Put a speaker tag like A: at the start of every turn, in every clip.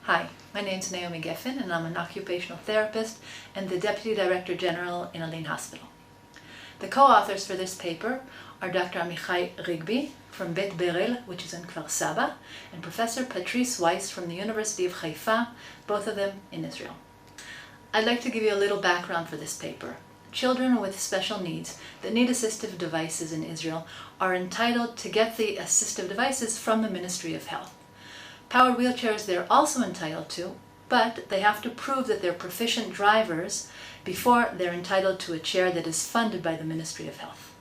A: Hi, my name is Naomi Gefen and I'm an occupational therapist and the Deputy Director General in Aline Hospital. The co-authors for this paper are Dr. Amichai Rigby from Bet Berel, which is in Kfar Saba, and Professor Patrice Weiss from the University of Haifa, both of them in Israel. I'd like to give you a little background for this paper. Children with special needs that need assistive devices in Israel are entitled to get the assistive devices from the Ministry of Health. Powered wheelchairs they're also entitled to, but they have to prove that they're proficient drivers before they're entitled to a chair that is funded by the Ministry of Health.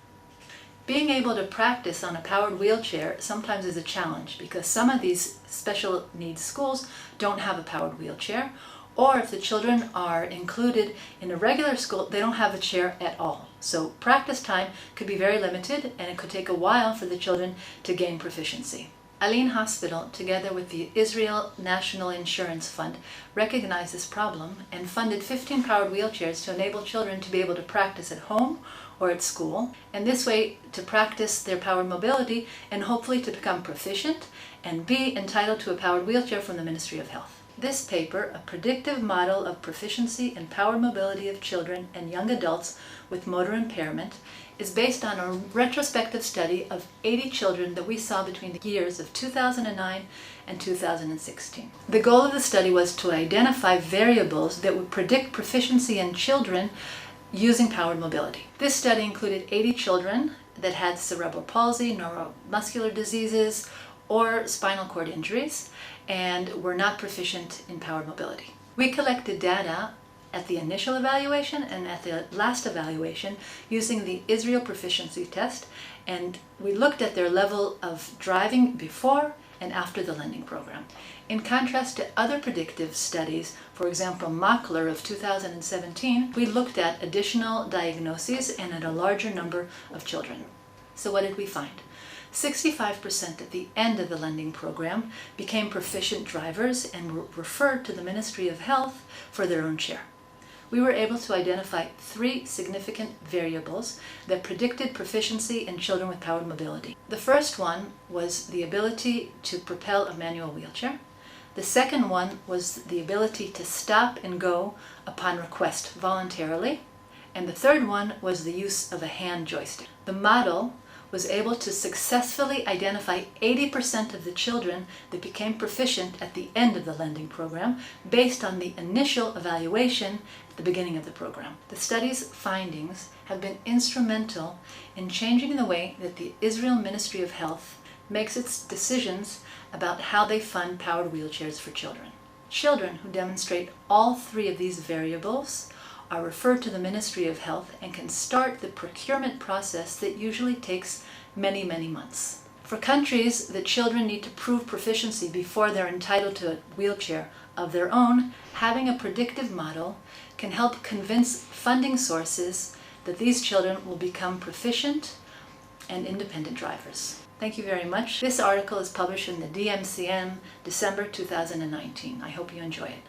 A: Being able to practice on a powered wheelchair sometimes is a challenge because some of these special needs schools don't have a powered wheelchair, or if the children are included in a regular school, they don't have a chair at all. So practice time could be very limited and it could take a while for the children to gain proficiency. Aline Hospital, together with the Israel National Insurance Fund, recognized this problem and funded 15 powered wheelchairs to enable children to be able to practice at home or at school, and this way to practice their powered mobility and hopefully to become proficient and be entitled to a powered wheelchair from the Ministry of Health. This paper, a predictive model of proficiency and powered mobility of children and young adults with motor impairment, is based on a retrospective study of 80 children that we saw between the years of 2009 and 2016. The goal of the study was to identify variables that would predict proficiency in children using powered mobility. This study included 80 children that had cerebral palsy, neuromuscular diseases, or spinal cord injuries, and were not proficient in powered mobility. We collected data at the initial evaluation and at the last evaluation using the Israel Proficiency Test, and we looked at their level of driving before and after the lending program. In contrast to other predictive studies, for example Makler of 2017, we looked at additional diagnoses and at a larger number of children. So what did we find? 65% at the end of the lending program became proficient drivers and were referred to the Ministry of Health for their own chair. We were able to identify 3 significant variables that predicted proficiency in children with powered mobility. The first one was the ability to propel a manual wheelchair. The second one was the ability to stop and go upon request voluntarily. And the third one was the use of a hand joystick. The model was able to successfully identify 80% of the children that became proficient at the end of the lending program based on the initial evaluation at the beginning of the program. The study's findings have been instrumental in changing the way that the Israel Ministry of Health makes its decisions about how they fund powered wheelchairs for children. Children who demonstrate all 3 of these variables are referred to the Ministry of Health and can start the procurement process that usually takes many, many months. For countries that children need to prove proficiency before they're entitled to a wheelchair of their own, having a predictive model can help convince funding sources that these children will become proficient and independent drivers. Thank you very much. This article is published in the DMCN December 2019. I hope you enjoy it.